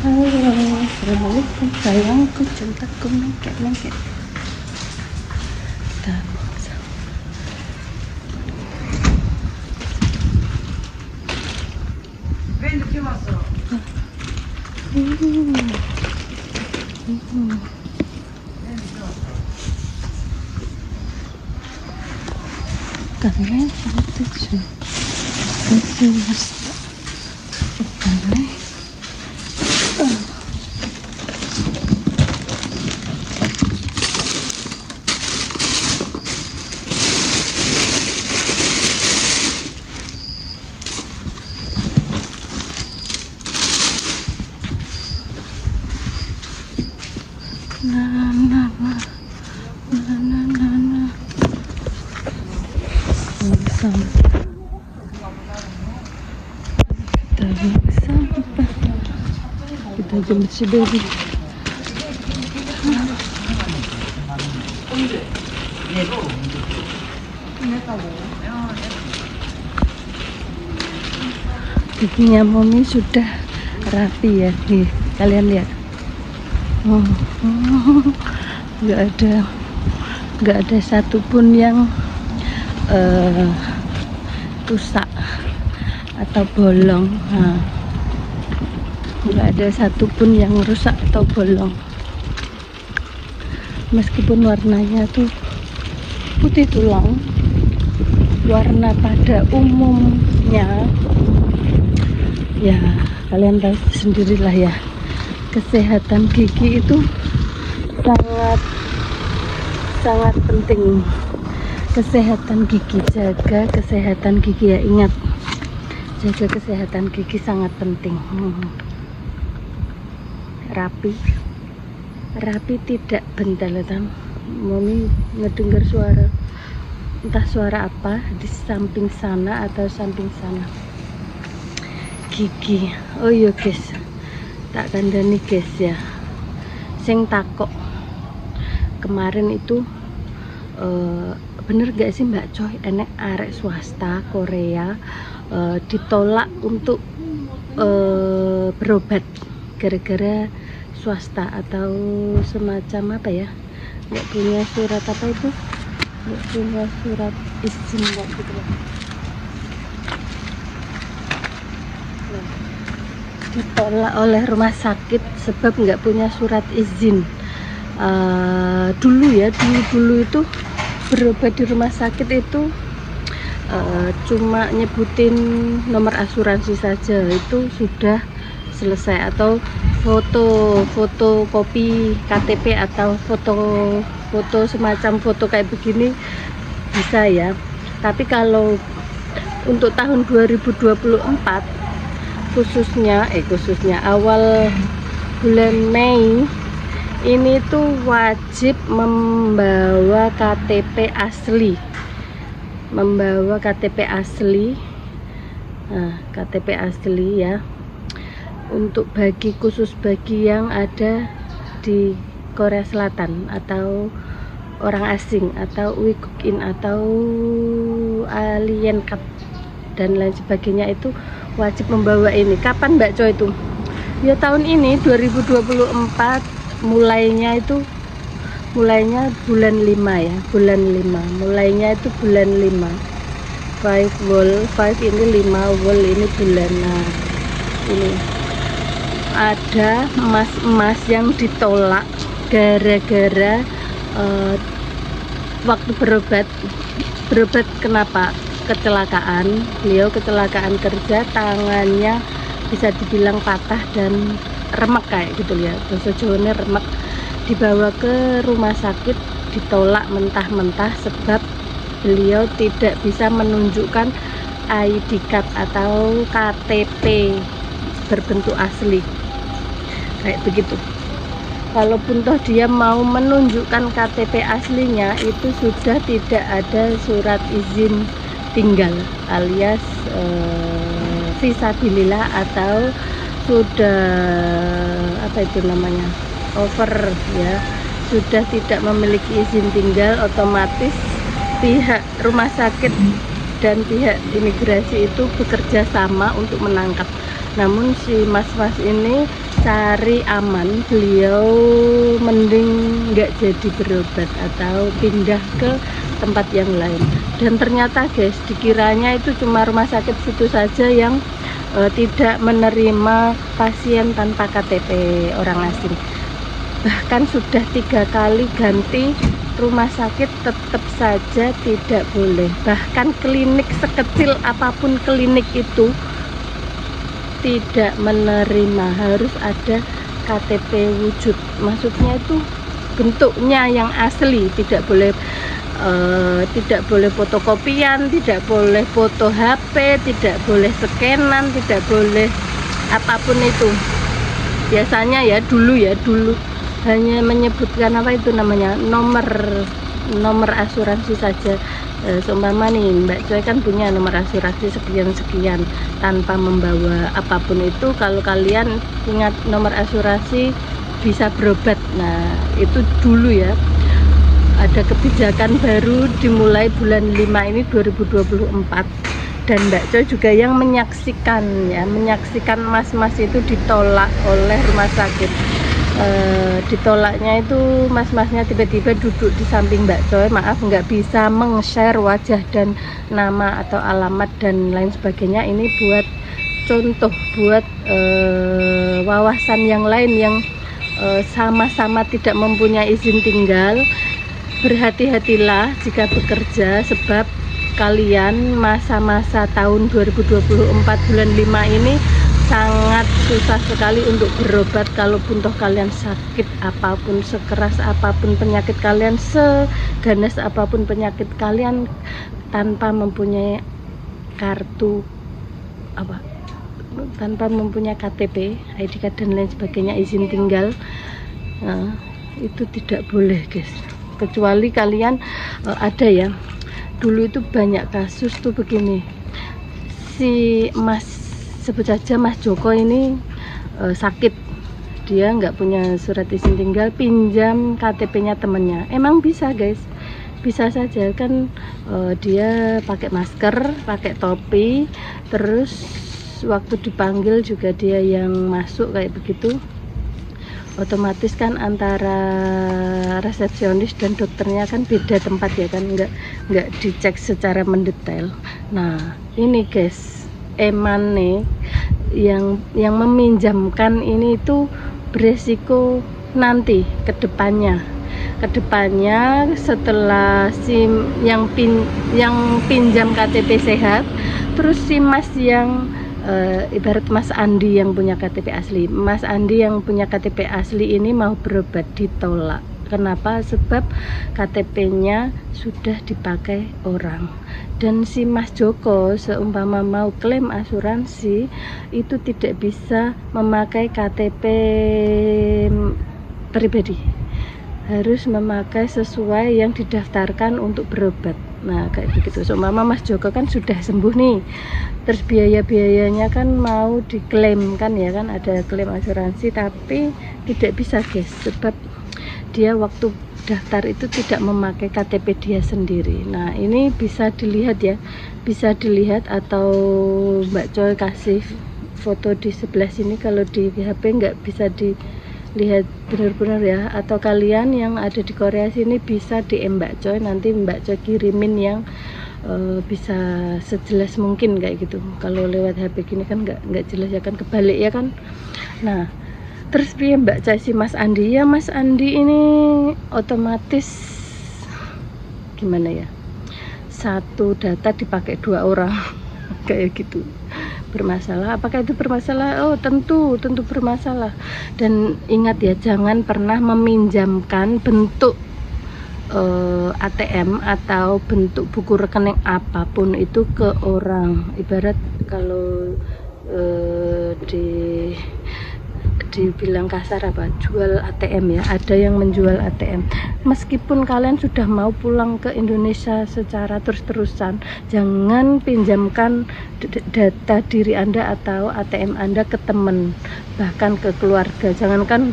Halo, assalamualaikum sayangku, cintaku, mengkek. Kita bangsa. Karena itu cuma kita jemput si baby. Giginya Mommy sudah rapi ya, nih kalian lihat. Nggak ada satupun yang rusak atau bolong. Nggak ada satupun yang rusak atau bolong, meskipun warnanya tuh putih tulang. Warna pada umumnya ya kalian tahu sendirilah ya, kesehatan gigi itu sangat penting. Kesehatan gigi, jaga kesehatan gigi ya, ingat, jaga kesehatan gigi sangat penting. Rapi tidak bentaletan. Mommy ngedengar suara, entah suara apa di samping sana atau samping sana. Gigi, oh iya guys, tak kandani guys ya, sing takok kemarin itu bener gak sih Mbak Coy, enek arek swasta Korea ditolak untuk berobat gara-gara swasta atau semacam apa ya, nggak punya surat apa itu, nggak punya surat izin gitu loh. Ditolak oleh rumah sakit sebab nggak punya surat izin. Dulu itu berobat di rumah sakit itu cuma nyebutin nomor asuransi saja, itu sudah selesai, atau foto kopi KTP atau foto semacam foto kayak begini bisa ya. Tapi kalau untuk tahun 2024 khususnya awal bulan Mei ini tuh wajib membawa KTP asli, KTP asli ya, untuk khusus bagi yang ada di Korea Selatan atau orang asing atau Uyghur atau alien cut dan lain sebagainya, itu wajib membawa ini. Kapan Mbak Coy itu? Ya tahun ini 2024, mulainya bulan 5 ya, mulainya itu bulan 5. 5 ini 5 wol ini bulan. Nah, ini ada emas yang ditolak gara-gara waktu berobat. Kenapa? Kecelakaan. Beliau kecelakaan kerja, tangannya bisa dibilang patah dan remek kayak gitu ya, bahasa Jawanya remek. Dibawa ke rumah sakit, ditolak mentah-mentah sebab beliau tidak bisa menunjukkan ID card atau KTP berbentuk asli kayak begitu. Kalaupun toh dia mau menunjukkan KTP aslinya, itu sudah tidak ada surat izin tinggal alias visabilillah, atau sudah apa itu namanya, over ya, sudah tidak memiliki izin tinggal. Otomatis pihak rumah sakit dan pihak imigrasi itu bekerja sama untuk menangkap Namun si mas-mas ini cari aman, beliau mending nggak jadi berobat atau pindah ke tempat yang lain. Dan ternyata guys, dikiranya itu cuma rumah sakit situ saja yang tidak menerima pasien tanpa KTP orang asing. Bahkan sudah 3 kali ganti rumah sakit tetap saja tidak boleh. Bahkan klinik sekecil apapun klinik itu tidak menerima, harus ada KTP wujud. Maksudnya itu bentuknya yang asli, tidak boleh fotokopian, tidak boleh foto HP, tidak boleh scanan, tidak boleh apapun itu. Biasanya ya dulu hanya menyebutkan apa itu namanya, nomor asuransi saja. Seumpama nih Mbak Joy kan punya nomor asuransi sekian-sekian, tanpa membawa apapun itu. Kalau kalian ingat nomor asuransi bisa berobat. Nah itu dulu ya, ada kebijakan baru dimulai bulan 5 ini 2024, dan Mbak Joy juga yang menyaksikan mas-mas itu ditolak oleh rumah sakit. Ditolaknya itu mas-masnya tiba-tiba duduk di samping Mbak Joy, maaf nggak bisa meng-share wajah dan nama atau alamat dan lain sebagainya. Ini buat contoh, buat wawasan yang lain yang sama-sama tidak mempunyai izin tinggal. Berhati-hatilah jika bekerja, sebab kalian masa-masa tahun 2024 bulan 5 ini sangat susah sekali untuk berobat. Kalaupun toh kalian sakit apapun, sekeras apapun penyakit kalian, seganas apapun penyakit kalian, tanpa mempunyai kartu tanpa mempunyai KTP, ID card dan lain sebagainya, izin tinggal, nah, itu tidak boleh guys. Kecuali kalian ada ya, dulu itu banyak kasus tuh begini, si sebut saja Mas Joko ini sakit, dia nggak punya surat izin tinggal, pinjam KTP-nya temennya. Emang bisa guys, bisa saja kan. Dia pakai masker, pakai topi, terus waktu dipanggil juga dia yang masuk kayak begitu. Otomatis kan antara resepsionis dan dokternya kan beda tempat ya kan, nggak dicek secara mendetail. Nah ini guys, eman nih yang meminjamkan ini itu beresiko nanti kedepannya setelah si yang pinjam KTP sehat, terus si mas yang ibarat Mas Andi yang punya KTP asli, Mas Andi yang punya KTP asli ini mau berobat, ditolak. Kenapa? Sebab KTP-nya sudah dipakai orang. Dan si Mas Joko seumpama mau klaim asuransi itu tidak bisa memakai KTP pribadi, harus memakai sesuai yang didaftarkan untuk berobat. Nah kayak begitu. Seumpama Mas Joko kan sudah sembuh nih, terus biaya-biayanya kan mau diklaim kan ya kan, ada klaim asuransi, tapi tidak bisa guys, sebab dia waktu daftar itu tidak memakai KTP dia sendiri. Nah ini bisa dilihat ya, bisa dilihat, atau Mbak Joy kasih foto di sebelah sini, kalau di HP nggak bisa dilihat benar-benar ya, atau kalian yang ada di Korea sini bisa DM Mbak Joy, nanti Mbak Joy kirimin yang bisa sejelas mungkin kayak gitu. Kalau lewat HP gini kan nggak jelas ya kan, kebalik ya kan. Nah terus dia Mbak Joy si Mas Andi, ya Mas Andi ini otomatis gimana ya, satu data dipakai 2 orang kayak gitu. Bermasalah, apakah itu bermasalah? Oh tentu bermasalah. Dan ingat ya, jangan pernah meminjamkan bentuk ATM atau bentuk buku rekening apapun itu ke orang. Ibarat kalau dibilang kasar apa, jual ATM ya, ada yang menjual ATM. Meskipun kalian sudah mau pulang ke Indonesia secara terus-terusan, jangan pinjamkan data diri Anda atau ATM Anda ke teman, bahkan ke keluarga. Jangankan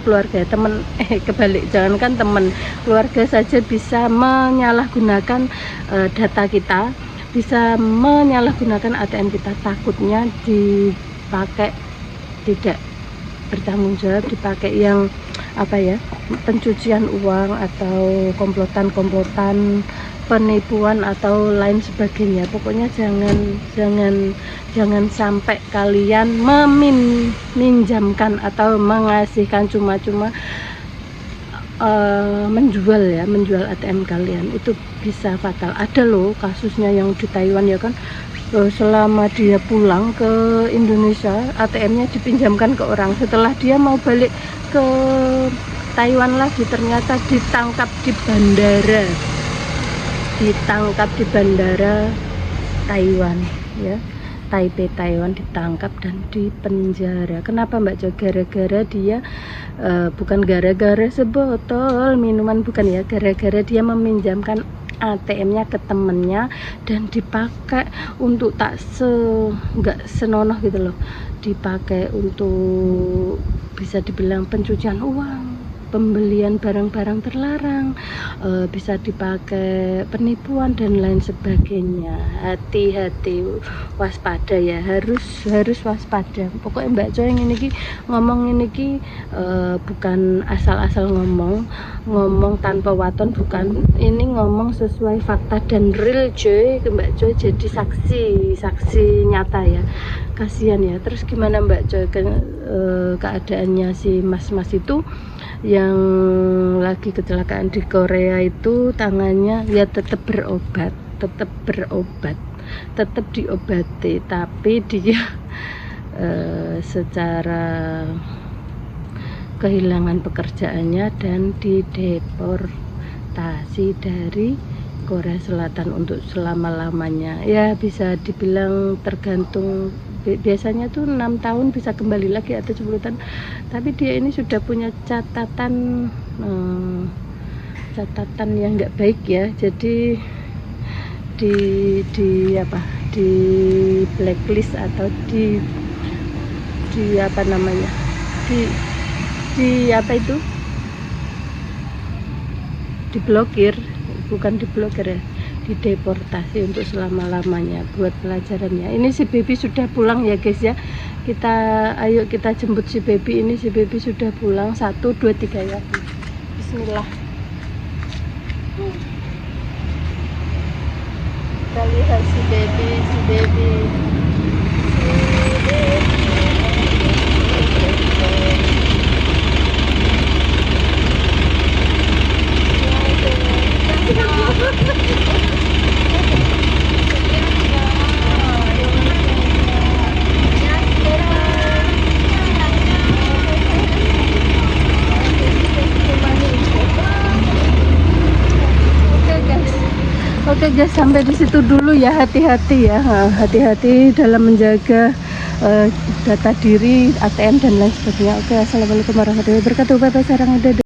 keluarga, teman kebalik, jangankan teman, keluarga saja bisa menyalahgunakan data kita, bisa menyalahgunakan ATM kita, takutnya dipakai tidak bertanggung jawab, dipakai yang apa ya, pencucian uang atau komplotan penipuan atau lain sebagainya. Pokoknya jangan sampai kalian meminjamkan atau mengasihkan cuma-cuma menjual ATM kalian, itu bisa fatal. Ada loh kasusnya yang di Taiwan ya kan, selama dia pulang ke Indonesia ATM-nya dipinjamkan ke orang, setelah dia mau balik ke Taiwan lagi ternyata ditangkap di bandara Taiwan ya, Taipei Taiwan, ditangkap dan dipenjara. Kenapa Mbak Jo? Gara-gara dia bukan gara-gara sebotol minuman, bukan ya, gara-gara dia meminjamkan ATM-nya ke temennya dan dipakai untuk nggak senonoh gitu loh, dipakai untuk bisa dibilang pencucian uang, pembelian barang-barang terlarang, bisa dipakai penipuan dan lain sebagainya. Hati-hati, waspada ya, harus waspada. Pokoknya Mbak Jo yang ini ngomong ini bukan asal-asal ngomong tanpa waton, bukan, ini ngomong sesuai fakta dan real cuy. Mbak Jo jadi saksi nyata ya, kasihan ya. Terus gimana Mbak Jo keadaannya si mas itu yang lagi kecelakaan di Korea itu? Tangannya ya tetap diobati, tapi dia secara kehilangan pekerjaannya dan dideportasi dari Korea Selatan untuk selama-lamanya ya, bisa dibilang tergantung. Biasanya tuh 6 tahun bisa kembali lagi atau 10 tahun, tapi dia ini sudah punya catatan yang nggak baik ya. Jadi di blacklist atau di apa namanya, diblokir, bukan diblokir ya, dideportasi untuk selama-lamanya buat pelajarannya. Ini si baby sudah pulang ya guys ya, ayo kita jemput si baby ini. Si baby sudah pulang, 1, 2, 3 ya, bismillah. Kita lihat si baby. Oke guys, sampai di situ dulu ya. Hati-hati ya, hati-hati dalam menjaga data diri, ATM dan lain sebagainya. Oke, assalamualaikum warahmatullahi wabarakatuh. Bye bye, sarang udah.